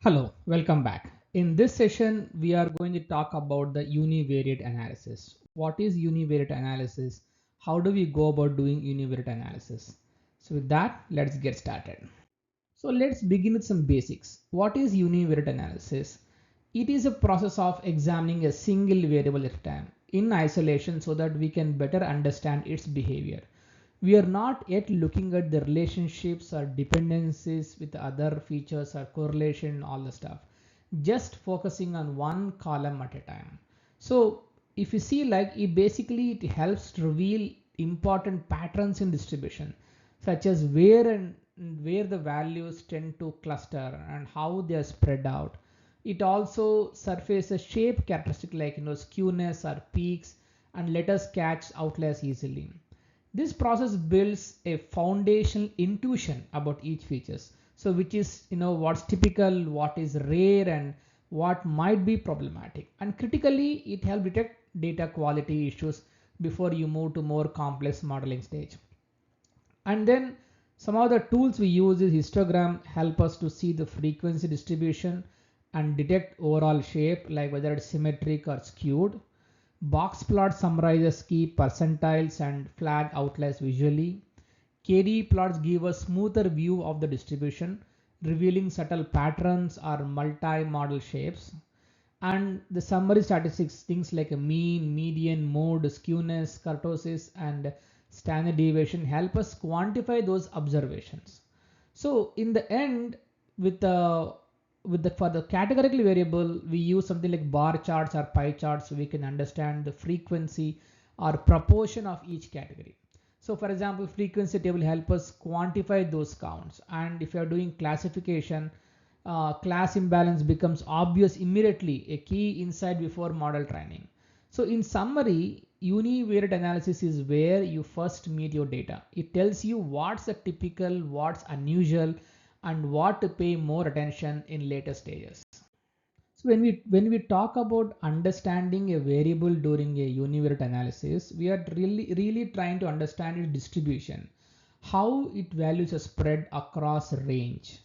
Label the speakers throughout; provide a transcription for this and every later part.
Speaker 1: Hello, welcome back. In this session, we are going to talk about the univariate analysis. What is univariate analysis? How do we go about doing univariate analysis? So with that, let's get started. So let's begin with some basics. What is univariate analysis? It is a process of examining a single variable at a time in isolation so that we can better understand its behavior. We are not yet looking at the relationships or dependencies with other features or correlation, all the stuff, just focusing on one column at a time. So if you see, like, it helps to reveal important patterns in distribution, such as where the values tend to cluster and how they are spread out. It also surfaces shape characteristic like skewness or peaks and let us catch outliers easily. This process builds a foundational intuition about each features. So which is what's typical, what is rare, and what might be problematic. And critically, it helps detect data quality issues before you move to more complex modeling stage. And then some of the tools we use is histogram help us to see the frequency distribution and detect overall shape like whether it's symmetric or skewed. Box plot summarizes key percentiles and flag outliers visually. KD plots give a smoother view of the distribution, revealing subtle patterns or multi-model shapes. And the summary statistics, things like a mean, median, mode, skewness, kurtosis, and standard deviation help us quantify those observations. So in the end, with the for the categorical variable, we use something like bar charts or pie charts so we can understand the frequency or proportion of each category. So for example, frequency table help us quantify those counts. And if you are doing classification, class imbalance becomes obvious immediately, a key insight before model training. So in summary, univariate analysis is where you first meet your data. It tells you what's a typical, what's unusual, and what to pay more attention in later stages. So when we talk about understanding a variable during a univariate analysis, we are really trying to understand its distribution, how it values are spread across range.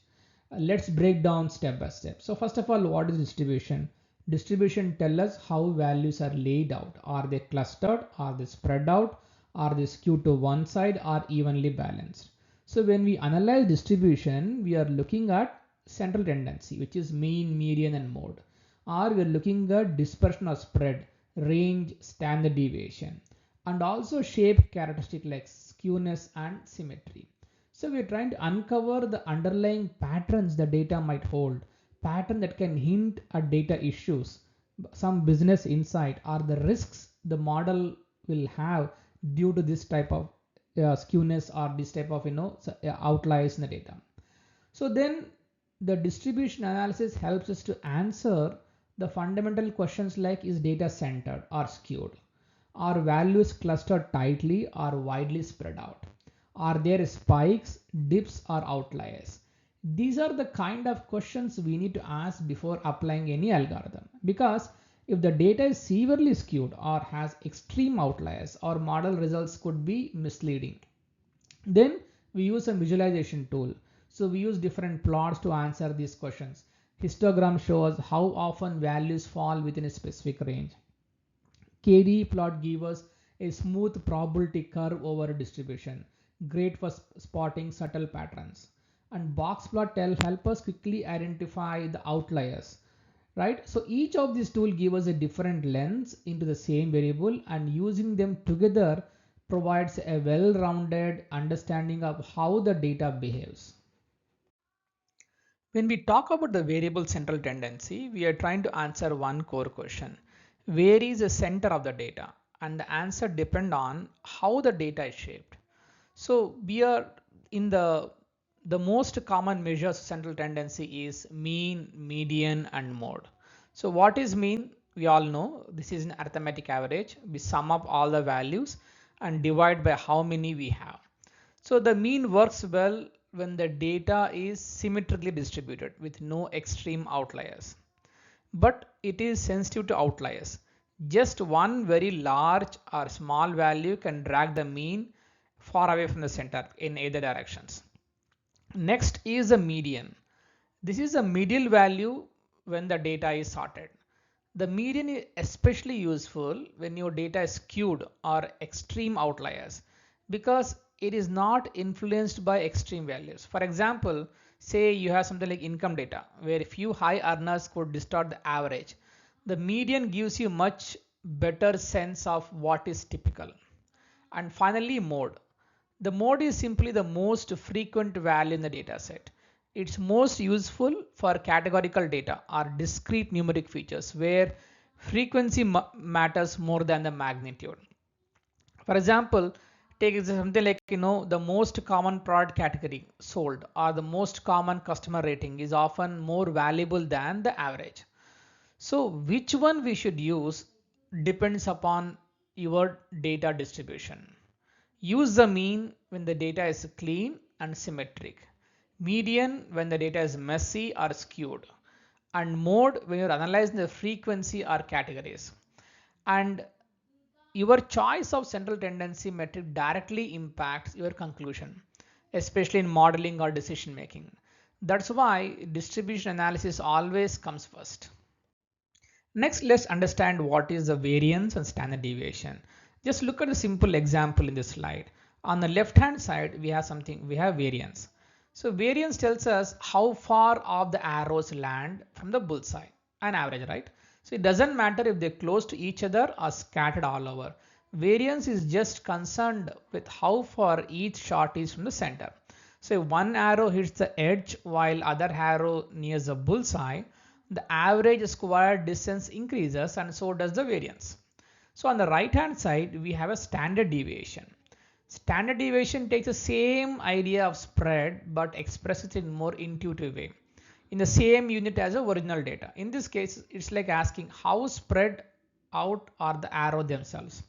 Speaker 1: Let's break down step by step. So first of all, what is distribution? Distribution tell us how values are laid out. Are they clustered? Are they spread out? Are they skewed to one side or evenly balanced? So when we analyze distribution, we are looking at central tendency, which is mean, median, and mode. Or we are looking at dispersion or spread, range, standard deviation, and also shape characteristic like skewness and symmetry. So we're trying to uncover the underlying patterns the data might hold, pattern that can hint at data issues, some business insight, or the risks the model will have due to this type of skewness or this type of outliers in the data. So then the distribution analysis helps us to answer the fundamental questions like, is data centered or skewed? Are values clustered tightly or widely spread out? Are there spikes, dips, or outliers? These are the kind of questions we need to ask before applying any algorithm, because if the data is severely skewed or has extreme outliers, our model results could be misleading. Then we use a visualization tool. So we use different plots to answer these questions. Histogram shows how often values fall within a specific range. KD plot gives us a smooth probability curve over a distribution, great for spotting subtle patterns. And box plot help us quickly identify the outliers, right? So each of these tools give us a different lens into the same variable, and using them together provides a well-rounded understanding of how the data behaves. When we talk about the variable central tendency, we are trying to answer one core question. Where is the center of the data? And the answer depends on how the data is shaped. So we are in the most common measures of central tendency is mean, median, and mode. So what is mean? We all know this is an arithmetic average. We sum up all the values and divide by how many we have. So the mean works well when the data is symmetrically distributed with no extreme outliers. But it is sensitive to outliers. Just one very large or small value can drag the mean far away from the center in either directions. Next is the median. This is a median value when the data is sorted. The median is especially useful when your data is skewed or extreme outliers because it is not influenced by extreme values. For example, say you have something like income data where a few high earners could distort the average. The median gives you much better sense of what is typical. And finally, mode. The mode is simply the most frequent value in the data set. It's most useful for categorical data or discrete numeric features where frequency matters more than the magnitude. For example, take something like the most common product category sold or the most common customer rating is often more valuable than the average. So which one we should use depends upon your data distribution. Use the mean when the data is clean and symmetric, median when the data is messy or skewed, and mode when you're analyzing the frequency or categories. And your choice of central tendency metric directly impacts your conclusion, especially in modeling or decision making. That's why distribution analysis always comes first. Next, let's understand what is the variance and standard deviation. Just look at a simple example in this slide. On the left hand side, we have variance. So variance tells us how far off the arrows land from the bullseye, an average, right? So it doesn't matter if they're close to each other or scattered all over. Variance is just concerned with how far each shot is from the center. So if one arrow hits the edge while other arrow nears the bullseye, the average square distance increases and so does the variance. So on the right hand side, we have a standard deviation. Standard deviation takes the same idea of spread but expresses it in more intuitive way in the same unit as the original data. In this case, it's like asking how spread out are the arrow themselves.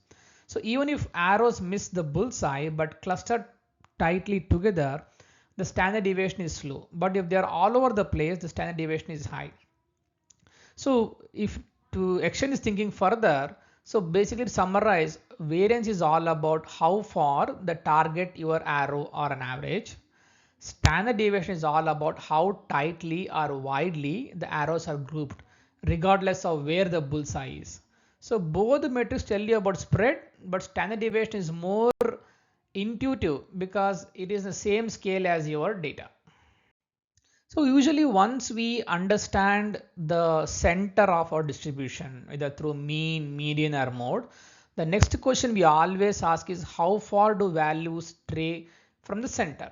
Speaker 1: So even if arrows miss the bullseye but cluster tightly together, the standard deviation is slow. But if they are all over the place, the standard deviation is high. So if to extend this thinking further, so basically to summarize, variance is all about how far the target your arrow or an average. Standard deviation is all about how tightly or widely the arrows are grouped, regardless of where the bullseye is. So both the metrics tell you about spread, but standard deviation is more intuitive because it is the same scale as your data. So usually once we understand the center of our distribution, either through mean, median or mode, the next question we always ask is how far do values stray from the center?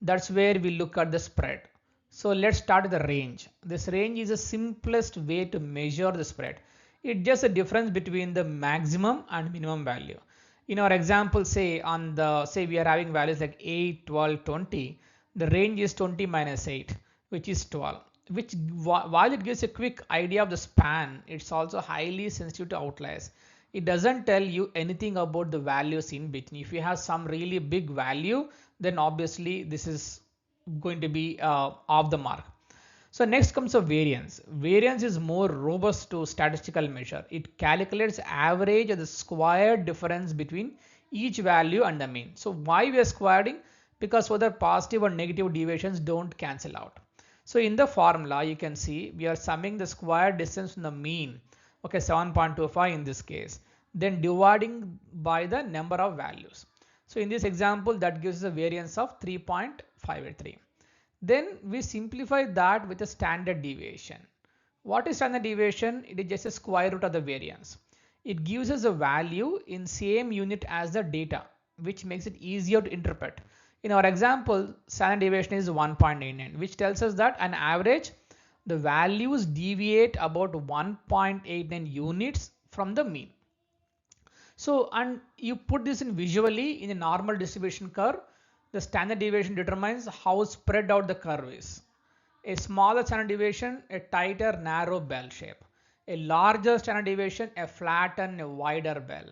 Speaker 1: That's where we look at the spread. So let's start with the range. This range is the simplest way to measure the spread. It's just a difference between the maximum and minimum value. In our example, say we are having values like 8, 12, 20. The range is 20 minus 8, which is 12. Which while it gives a quick idea of the span, it's also highly sensitive to outliers. It doesn't tell you anything about the values in between. If you have some really big value, then obviously this is going to be off the mark. So next comes a variance. Variance is more robust to statistical measure. It calculates average or the squared difference between each value and the mean. So why we are squaring? Because whether positive or negative deviations don't cancel out. So in the formula, you can see we are summing the square distance from the mean. Okay, 7.25 in this case. Then dividing by the number of values. So in this example, that gives a variance of 3.583. Then we simplify that with a standard deviation. What is standard deviation? It is just a square root of the variance. It gives us a value in same unit as the data, which makes it easier to interpret. In our example, standard deviation is 1.89, which tells us that on average, the values deviate about 1.89 units from the mean. So, and you put this in visually in a normal distribution curve, the standard deviation determines how spread out the curve is. A smaller standard deviation, a tighter, narrow bell shape. A larger standard deviation, a flat and a wider bell.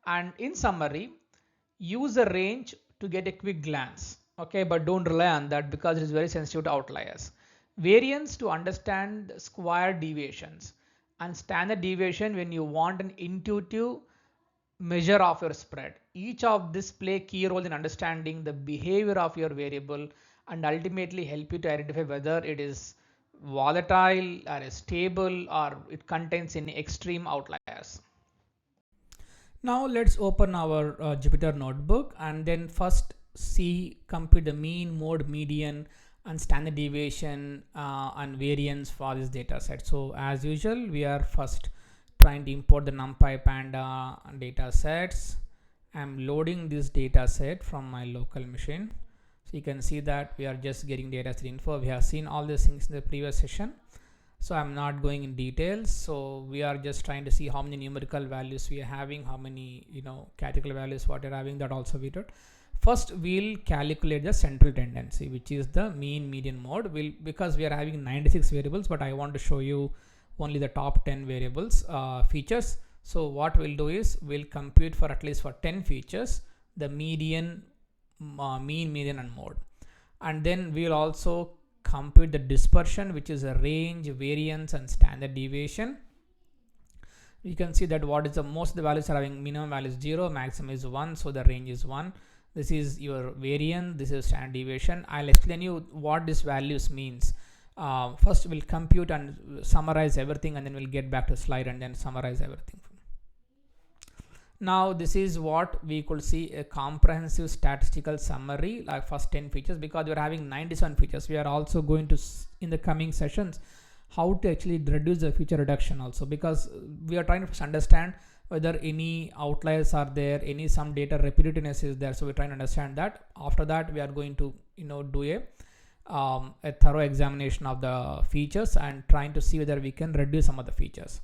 Speaker 1: And in summary, use a range to get a quick glance. Okay, but don't rely on that because it is very sensitive to outliers. Variance to understand square deviations, and standard deviation when you want an intuitive measure of your spread. Each of this play key role in understanding the behavior of your variable and ultimately help you to identify whether it is volatile or stable, or it contains any extreme outliers. Now let's open our Jupyter notebook and then first compute the mean, mode, median, and standard deviation and variance for this data set. So as usual, we are first trying to import the NumPy Panda data sets. I'm loading this data set from my local machine. So you can see that we are just getting data set info. We have seen all these things in the previous session, so I'm not going in details. So we are just trying to see how many numerical values we are having, how many categorical values what you're having. That also we did. First we'll calculate the central tendency, which is the mean, median, mode. Because we are having 96 variables, but I want to show you only the top 10 variables features. So what we'll do is we'll compute for at least for 10 features the median, mean, median, and mode, and then we'll also compute the dispersion, which is a range, variance, and standard deviation. You can see that what is the most of the values are having minimum value is 0, maximum is 1, so the range is 1. This is your variance, this is standard deviation. I'll explain you what these values means. First we'll compute and summarize everything, and then we'll get back to slide and then summarize everything. Now this is what we could see, a comprehensive statistical summary, like first 10 features, because we're having 97 features. We are also going to in the coming sessions how to actually reduce the feature reduction also, because we are trying to understand whether any outliers are there, some data repetitiveness is there. So we're trying to understand that. After that we are going to do a thorough examination of the features and trying to see whether we can reduce some of the features.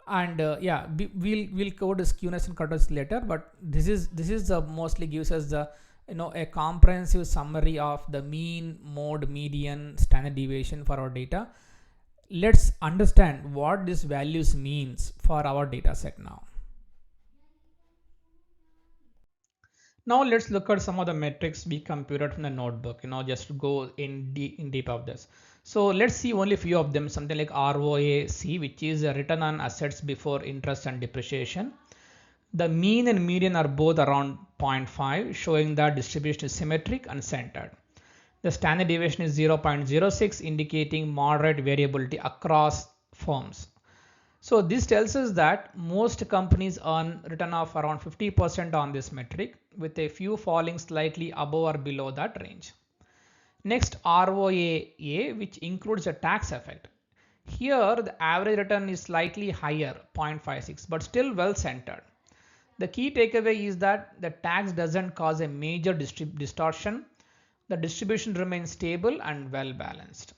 Speaker 1: And yeah, we'll cover the skewness and cutoffs later, but this is mostly gives us the a comprehensive summary of the mean, mode, median, standard deviation for our data. Let's understand what these values means for our data set now. Now let's look at some of the metrics we computed from the notebook, just to go in deep of this. So let's see only a few of them, something like ROAC, which is a return on assets before interest and depreciation. The mean and median are both around 0.5, showing that distribution is symmetric and centered. The standard deviation is 0.06, indicating moderate variability across firms. So this tells us that most companies earn return of around 50% on this metric, with a few falling slightly above or below that range. Next, ROAA, which includes a tax effect. Here the average return is slightly higher, 0.56, but still well centered. The key takeaway is that the tax doesn't cause a major distortion. The distribution remains stable and well balanced.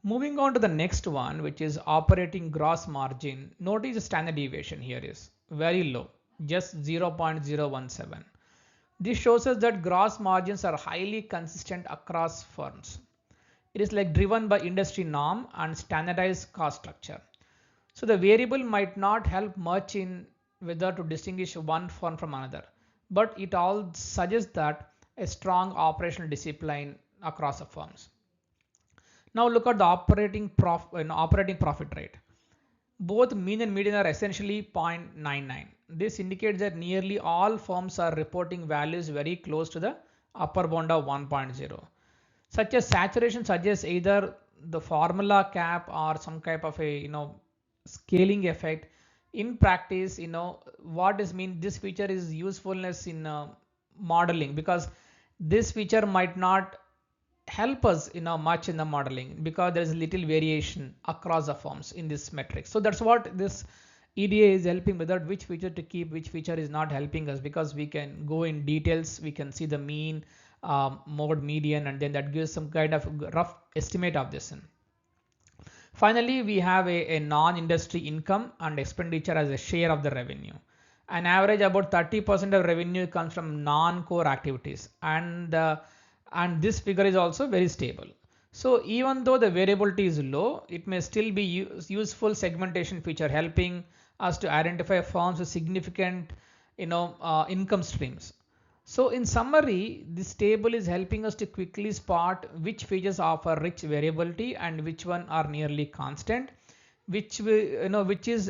Speaker 1: Moving on to the next one, which is operating gross margin. Notice the standard deviation here is very low, just 0.017. This shows us that gross margins are highly consistent across firms. It is like driven by industry norm and standardized cost structure. So the variable might not help much in whether to distinguish one firm from another, but it all suggests that a strong operational discipline across the firms. Now look at the operating profit rate. Both mean and median are essentially 0.99. This indicates that nearly all firms are reporting values very close to the upper bound of 1.0. Such a saturation suggests either the formula cap or some type of a scaling effect. In practice, what this means, this feature is usefulness in modeling, because this feature might not help us much in the modeling, because there is little variation across the firms in this metric. So that's what this EDA is helping with, that which feature to keep, which feature is not helping us, because we can go in details, we can see the mean, mode, median, and then that gives some kind of rough estimate of this. Finally, we have a non-industry income and expenditure as a share of the revenue. An average about 30% of revenue comes from non-core activities, and this figure is also very stable. So even though the variability is low, it may still be useful segmentation feature, helping us to identify firms with significant income streams. So in summary, this table is helping us to quickly spot which features offer rich variability and which one are nearly constant, which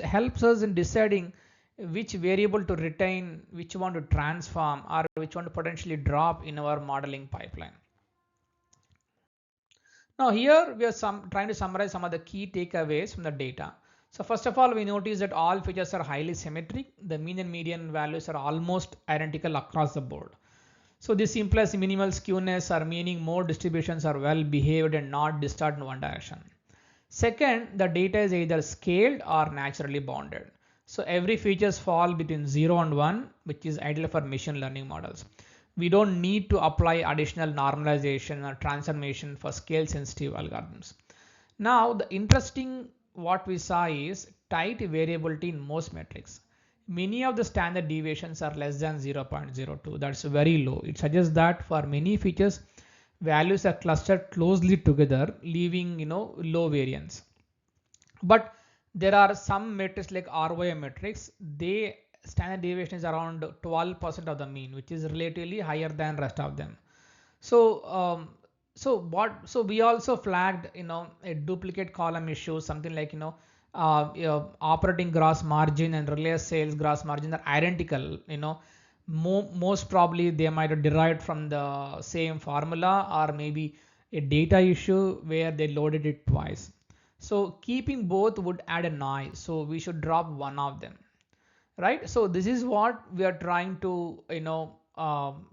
Speaker 1: helps us in deciding which variable to retain, which one to transform, or which one to potentially drop in our modeling pipeline. Now here we are trying to summarize some of the key takeaways from the data. So first of all, we notice that all features are highly symmetric. The mean and median values are almost identical across the board. So this implies minimal skewness, or meaning more distributions are well behaved and not distort in one direction. Second, the data is either scaled or naturally bounded. So every features fall between 0 and 1, which is ideal for machine learning models. We don't need to apply additional normalization or transformation for scale sensitive algorithms. Now the interesting what we saw is tight variability in most metrics. Many of the standard deviations are less than 0.02. That's very low. It suggests that for many features, values are clustered closely together, leaving low variance. But there are some metrics like ROI metrics. They standard deviation is around 12% of the mean, which is relatively higher than rest of them. So we also flagged a duplicate column issue, something like operating gross margin and realized sales gross margin are identical. Most probably they might have derived from the same formula, or maybe a data issue where they loaded it twice. So keeping both would add a noise, so we should drop one of them, right? So this is what we are trying to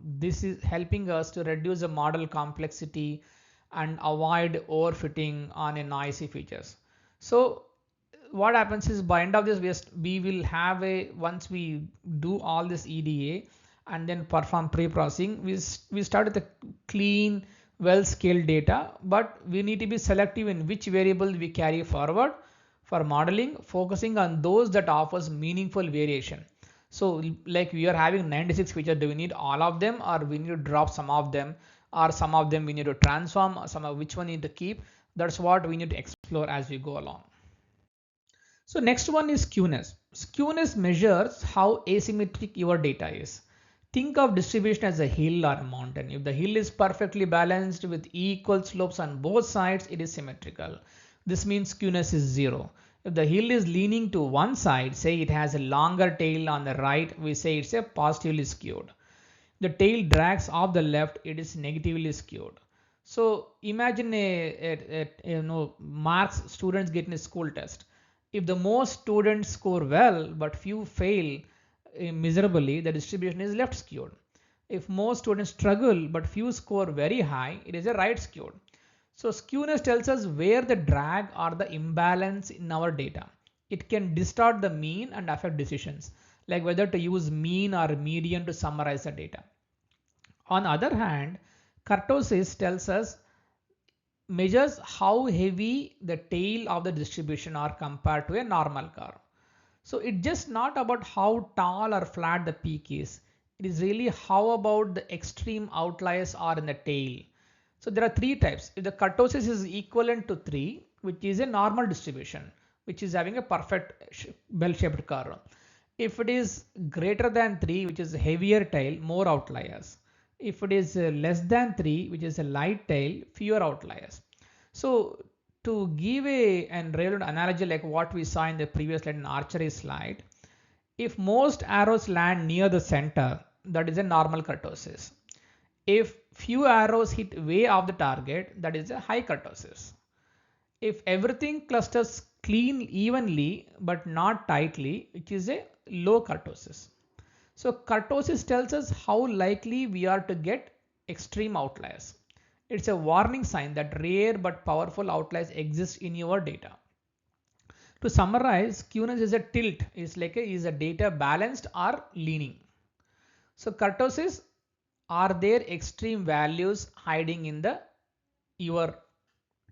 Speaker 1: this is helping us to reduce the model complexity and avoid overfitting on a noisy features. So what happens is by end of this we will have a, once we do all this EDA and then perform pre-processing, we start with a clean well scaled data, but we need to be selective in which variable we carry forward for modeling, focusing on those that offers meaningful variation. So like we are having 96 features, do we need all of them, or we need to drop some of them, or some of them we need to transform, or some of which one need to keep? That's what we need to explore as we go along. So next one is skewness. Skewness measures how asymmetric your data is. Think of distribution as a hill or a mountain. If the hill is perfectly balanced with equal slopes on both sides, it is symmetrical. This means skewness is 0. If the hill is leaning to one side, say it has a longer tail on the right, we say it's a positively skewed. The tail drags off the left, it is negatively skewed. So imagine marks students get in a school test. If the most students score well but few fail miserably, the distribution is left skewed. If most students struggle but few score very high, it is a right skewed. So skewness tells us where the drag or the imbalance in our data. It can distort the mean and affect decisions, like whether to use mean or median to summarize the data. On the other hand, kurtosis tells us measures how heavy the tail of the distribution are compared to a normal curve. So it's just not about how tall or flat the peak is. It is really how about the extreme outliers are in the tail. So there are three types. If the kurtosis is equivalent to 3, which is a normal distribution, which is having a perfect bell-shaped curve. If it is greater than 3, which is a heavier tail, more outliers. If it is less than 3, which is a light tail, fewer outliers. So to give an relevant analogy like what we saw in the previous slide, in archery slide, if most arrows land near the center, that is a normal kurtosis. If few arrows hit way off the target, that is a high kurtosis. If everything clusters clean evenly but not tightly, which is a low kurtosis. So kurtosis tells us how likely we are to get extreme outliers. It's a warning sign that rare but powerful outliers exist in your data. To summarize, skewness is a tilt. It's like is a data balanced or leaning? So kurtosis are there extreme values hiding in the your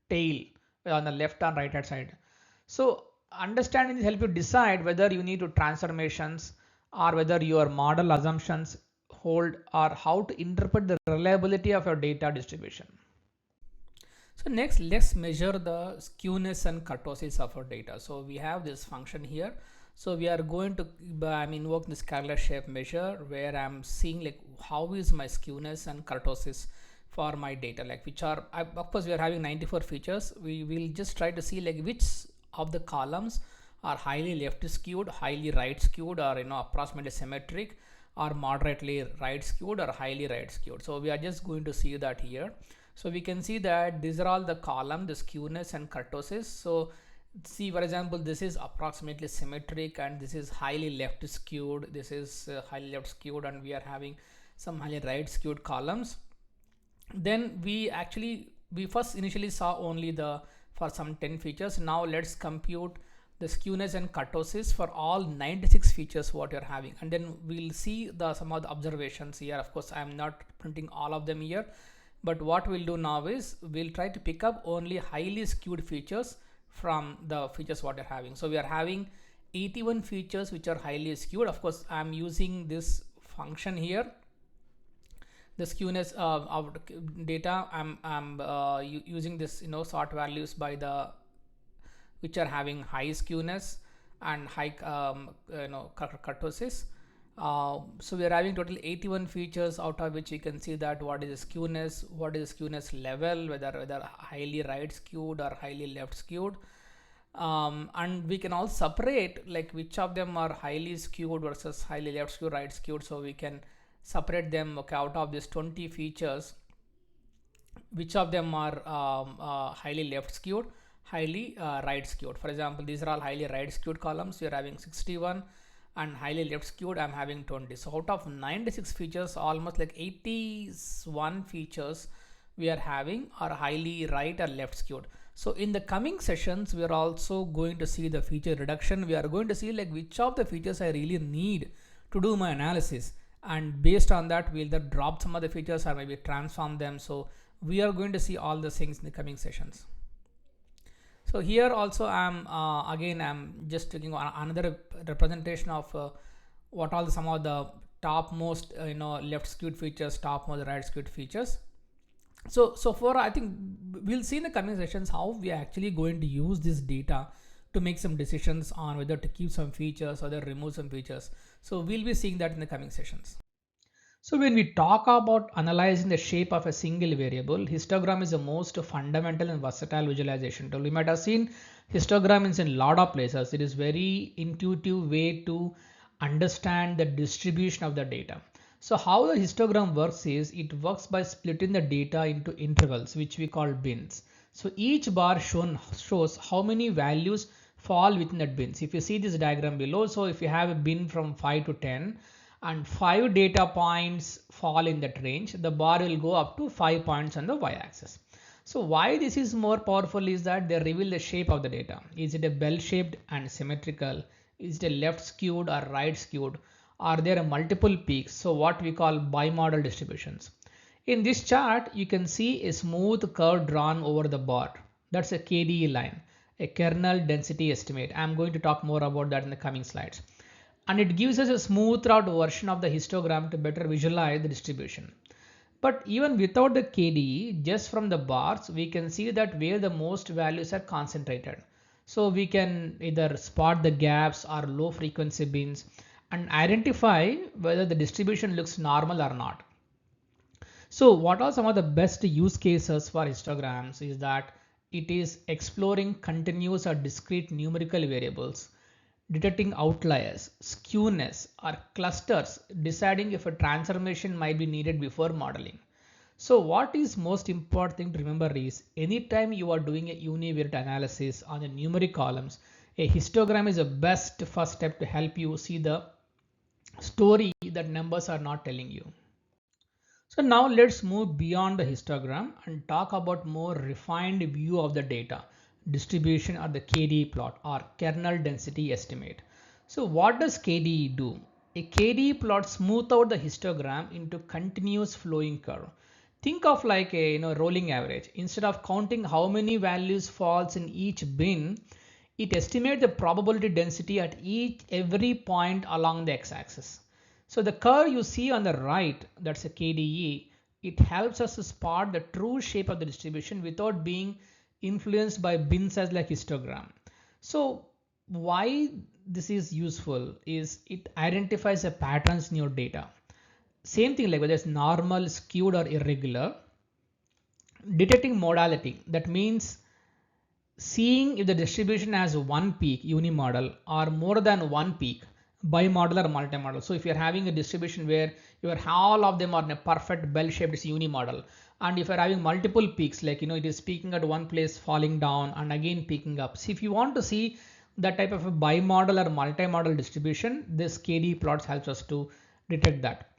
Speaker 1: tail on the left and right hand side. So understanding this help you decide whether you need to transformations or whether your model assumptions hold, or how to interpret the reliability of your data distribution. So next, let's measure the skewness and kurtosis of our data. So we have this function here. So we are going to invoke this scalar shape measure where I'm seeing like how is my skewness and kurtosis for my data, like which are, of course we are having 94 features. We will just try to see like which of the columns are highly left skewed, highly right skewed, or approximately symmetric, or moderately right skewed, or highly right skewed. So we are just going to see that here. So we can see that these are all the column, the skewness and kurtosis. So see, for example, this is approximately symmetric and this is highly left skewed. This is highly left skewed, and we are having some highly right skewed columns. Then we first initially saw only the for some 10 features. Now let's compute the skewness and kurtosis for all 96 features what you're having, and then we'll see some of the observations here. Of course, I'm not printing all of them here, but what we'll do now is we'll try to pick up only highly skewed features from the features what you're having. So we are having 81 features which are highly skewed. Of course, I'm using this function here, the skewness of data. I'm using this sort values by the which are having high skewness and high kurtosis. So we are having total 81 features, out of which you can see that what is the skewness, what is the skewness level, whether highly right skewed or highly left skewed. And we can also separate like which of them are highly skewed versus highly left skewed, right skewed. So we can separate them. Okay, out of these 20 features, which of them are highly left skewed, highly right skewed. For example, these are all highly right skewed columns. We are having 61, and highly left skewed I'm having 20. So out of 96 features, almost like 81 features we are having are highly right or left skewed. So in the coming sessions, we are also going to see the feature reduction. We are going to see like which of the features I really need to do my analysis, and based on that we'll either drop some of the features or maybe transform them. So we are going to see all the things in the coming sessions. So here also I'm just taking another representation of what all some of the topmost left skewed features, topmost right skewed features. So for I think we'll see in the coming sessions how we are actually going to use this data to make some decisions on whether to keep some features or remove some features. So we'll be seeing that in the coming sessions. So when we talk about analyzing the shape of a single variable, histogram is the most fundamental and versatile visualization tool. You might have seen histograms in a lot of places. It is very intuitive way to understand the distribution of the data. So how the histogram works is it works by splitting the data into intervals, which we call bins. So each bar shows how many values fall within that bins. If you see this diagram below, so if you have a bin from 5 to 10, and 5 data points fall in that range, the bar will go up to 5 points on the y-axis. So why this is more powerful is that they reveal the shape of the data. Is it a bell-shaped and symmetrical? Is it a left skewed or right skewed? Are there multiple peaks? So what we call bimodal distributions. In this chart, you can see a smooth curve drawn over the bar. That's a KDE line, a kernel density estimate. I'm going to talk more about that in the coming slides. And it gives us a smoothed out version of the histogram to better visualize the distribution. But even without the KDE, just from the bars, we can see that where the most values are concentrated. So we can either spot the gaps or low frequency bins and identify whether the distribution looks normal or not. So what are some of the best use cases for histograms is that it is exploring continuous or discrete numerical variables, detecting outliers, skewness, or clusters, deciding if a transformation might be needed before modeling. So what is most important thing to remember is anytime you are doing a univariate analysis on the numeric columns, a histogram is the best first step to help you see the story that numbers are not telling you. So now let's move beyond the histogram and talk about more refined view of the data distribution or the KDE plot or kernel density estimate. So what does KDE do? A KDE plot smooth out the histogram into continuous flowing curve. Think of like a rolling average. Instead of counting how many values falls in each bin, it estimates the probability density at every point along the x-axis. So the curve you see on the right, that's a KDE, it helps us to spot the true shape of the distribution without being influenced by bin size like histogram. So why this is useful is it identifies the patterns in your data. Same thing like whether it's normal, skewed or irregular. Detecting modality, that means seeing if the distribution has one peak unimodal or more than one peak bimodal or multimodal. So if you're having a distribution where all of them are in a perfect bell shaped unimodal, And if you're having multiple peaks, like it is peaking at one place, falling down, and again peaking up. See, if you want to see that type of a bimodal or multi-modal distribution, this KD plots helps us to detect that.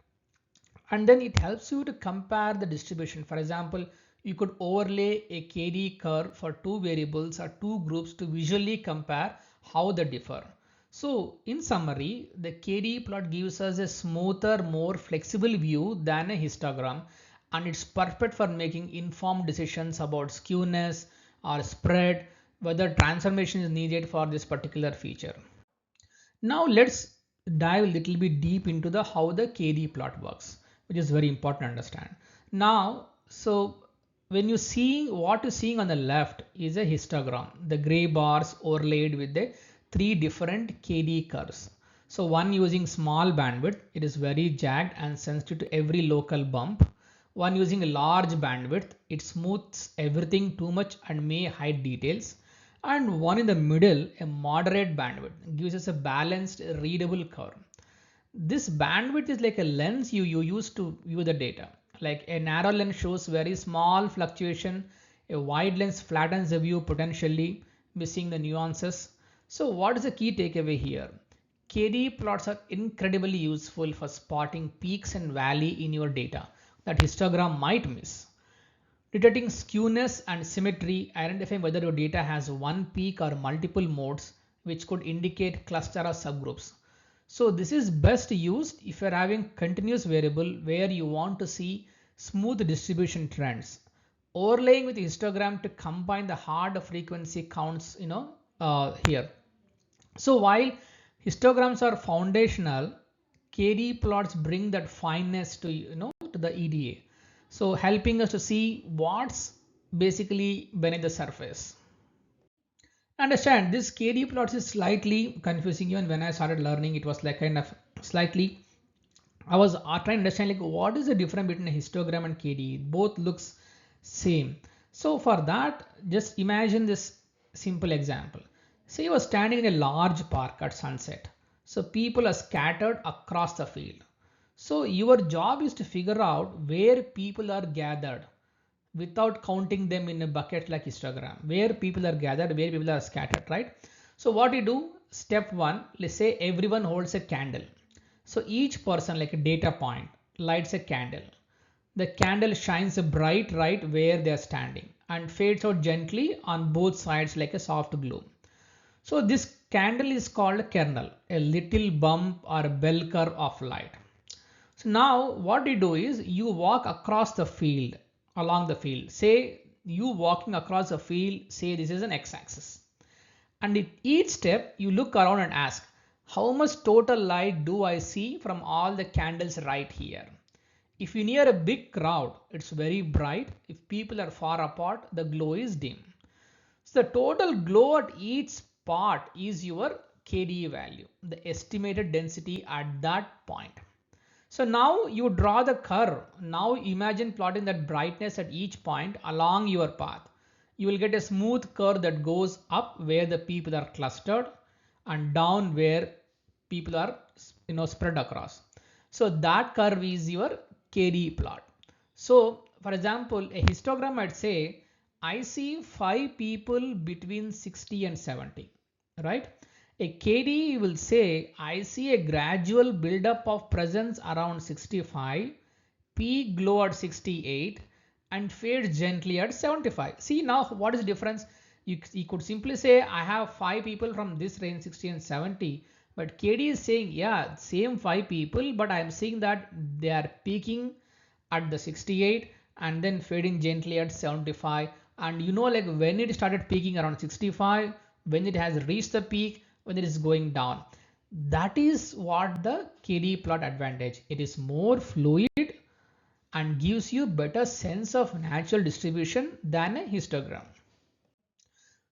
Speaker 1: And then it helps you to compare the distribution. For example, you could overlay a KD curve for two variables or two groups to visually compare how they differ. So in summary, the KD plot gives us a smoother, more flexible view than a histogram, and it's perfect for making informed decisions about skewness or spread, whether transformation is needed for this particular feature. Now let's dive a little bit deep into the how the KD plot works, which is very important to understand. Now, so when you see what you're seeing on the left is a histogram, the gray bars overlaid with the three different KD curves. So one using small bandwidth, it is very jagged and sensitive to every local bump. One using a large bandwidth, it smooths everything too much and may hide details. And one in the middle, a moderate bandwidth, gives us a balanced readable curve. This bandwidth is like a lens you use to view the data. Like a narrow lens shows very small fluctuation, a wide lens flattens the view potentially, missing the nuances. So what is the key takeaway here? KD plots are incredibly useful for spotting peaks and valley in your data that histogram might miss. Detecting skewness and symmetry, identifying whether your data has one peak or multiple modes, which could indicate cluster or subgroups. So this is best used if you're having continuous variable where you want to see smooth distribution trends. Overlaying with histogram to combine the hard frequency counts, here. So while histograms are foundational, KD plots bring that fineness to to the EDA. So helping us to see what's basically beneath the surface. Understand this KD plots is slightly confusing. Even when I started learning, it was like kind of slightly. I was trying to understand like what is the difference between a histogram and KD. Both looks same. So for that, just imagine this simple example. Say you are standing in a large park at sunset. So people are scattered across the field. So your job is to figure out where people are gathered without counting them in a bucket like histogram, where people are gathered, where people are scattered, right? So what you do, step one, let's say everyone holds a candle. So each person, like a data point, lights a candle. The candle shines bright right where they are standing and fades out gently on both sides like a soft glow. So this candle is called a kernel, a little bump or a bell curve of light. So now what you do is you walk across the field, along the field. Say you walking across the field, say this is an x-axis. And at each step you look around and ask, how much total light do I see from all the candles right here? If you near a big crowd, it's very bright. If people are far apart, the glow is dim. So the total glow at each spot is your KDE value, the estimated density at that point. So now you draw the curve. Now imagine plotting that brightness at each point along your path. You will get a smooth curve that goes up where the people are clustered and down where people are spread across. So that curve is your KD plot. So for example, a histogram might say, I see 5 people between 60 and 70, right? A KD will say, I see a gradual buildup of presence around 65, peak glow at 68, and fade gently at 75. See now what is the difference? You could simply say, I have 5 people from this range 60 and 70, but KD is saying, yeah, same 5 people, but I am seeing that they are peaking at the 68 and then fading gently at 75. And like when it started peaking around 65, when it has reached the peak, when it is going down. That is what the KD plot advantage. It is more fluid and gives you better sense of natural distribution than a histogram.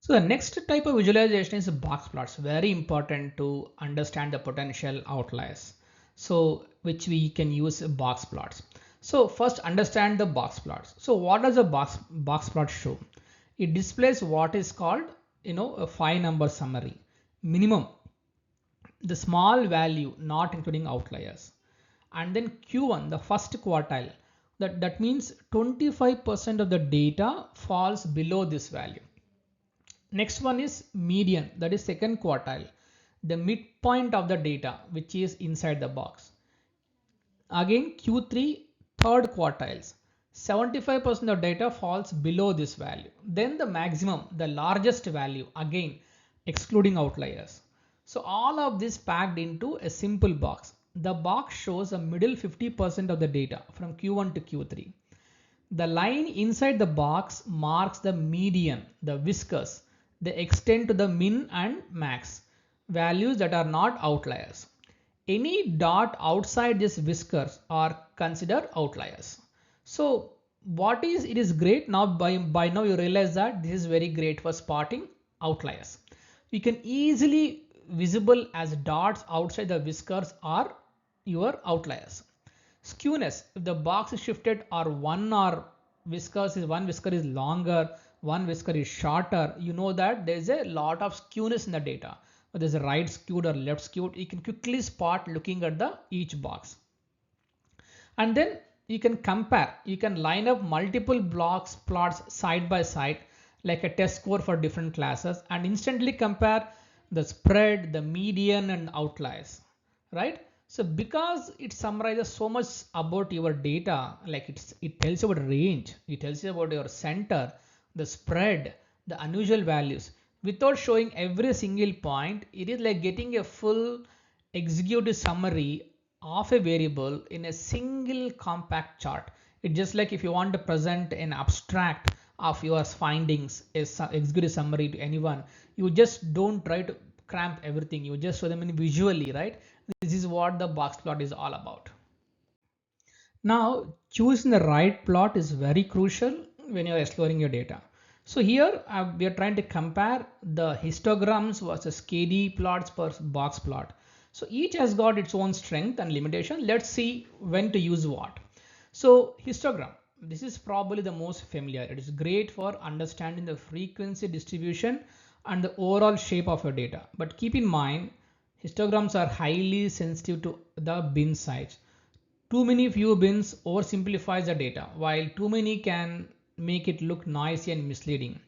Speaker 1: So the next type of visualization is box plots. Very important to understand the potential outliers. So which we can use box plots. So first understand the box plots. So what does a box plot show? It displays what is called a 5-number summary. Minimum, the small value not including outliers, and then Q1, the first quartile, That means 25% of the data falls below this value. Next one is median, that is second quartile, the midpoint of the data which is inside the box. Again Q3, third quartiles, 75% of data falls below this value. Then the maximum, the largest value, again excluding outliers. So all of this packed into a simple box. The box shows a middle 50% of the data from Q1 to Q3. The line inside the box marks the median, the whiskers. They extend to the min and max values that are not outliers. Any dot outside this whiskers are considered outliers. So it is great now, by now you realize that this is very great for spotting outliers. You can easily visible as dots outside the whiskers are your outliers. Skewness, if the box is shifted or one whisker is longer, one whisker is shorter, you know that there is a lot of skewness in the data. Whether there's a right skewed or left skewed, you can quickly spot looking at each box. And then you can compare, you can line up multiple plots side by side like a test score for different classes and instantly compare the spread, the median and outliers, right? So because it summarizes so much about your data, like it tells you about range, it tells you about your center, the spread, the unusual values. Without showing every single point, it is like getting a full executive summary of a variable in a single compact chart. It's just like if you want to present an abstract of your findings, executive summary to anyone, you just don't try to cramp everything, you just show them in visually, right? This is what the box plot is all about. Now choosing the right plot is very crucial when you're exploring your data. So here we are trying to compare the histograms versus KD plots per box plot. So each has got its own strength and limitation. Let's see when to use what. So histogram, this is probably the most familiar. It is great for understanding the frequency distribution and the overall shape of your data. But keep in mind, histograms are highly sensitive to the bin size. Too many few bins oversimplifies the data, while too many can make it look noisy and misleading.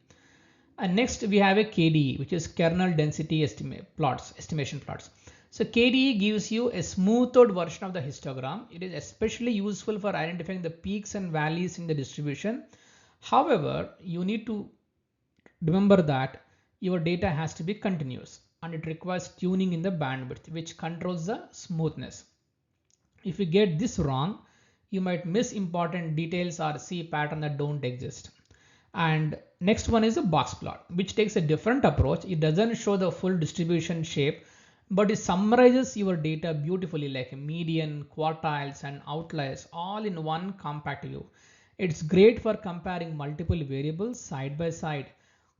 Speaker 1: And next we have a KDE, which is kernel density estimation plots. So KDE gives you a smoothed version of the histogram. It is especially useful for identifying the peaks and valleys in the distribution. However, you need to remember that your data has to be continuous and it requires tuning in the bandwidth, which controls the smoothness. If you get this wrong, you might miss important details or see patterns that don't exist. And next one is a box plot, which takes a different approach. It doesn't show the full distribution shape, but it summarizes your data beautifully, like a median, quartiles and outliers all in one compact view. It's great for comparing multiple variables side by side.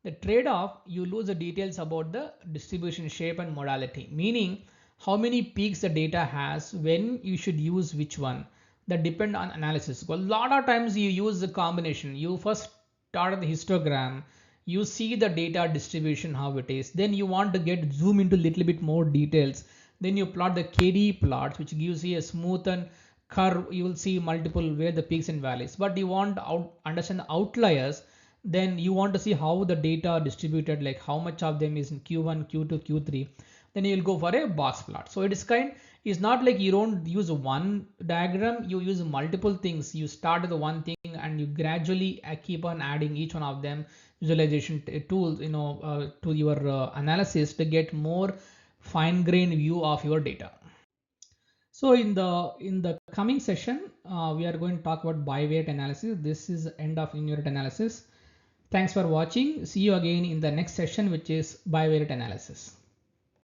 Speaker 1: The trade-off, you lose the details about the distribution shape and modality, meaning how many peaks the data has, when you should use which one. That depend on analysis. A lot of times you use the combination. You first start the histogram, you see the data distribution how it is, then you want to get zoom into little bit more details, then you plot the KD plots, which gives you a smooth and curve. You will see multiple where the peaks and valleys, but you want to understand the outliers, then you want to see how the data are distributed, like how much of them is in Q1, Q2, Q3, then you will go for a box plot. So it's not like you don't use one diagram, you use multiple things. You start with the one thing and you gradually keep on adding each one of them visualization tools, to your analysis to get more fine-grained view of your data. So in the coming session, we are going to talk about bivariate analysis. This is the end of univariate analysis. Thanks for watching. See you again in the next session, which is bivariate analysis.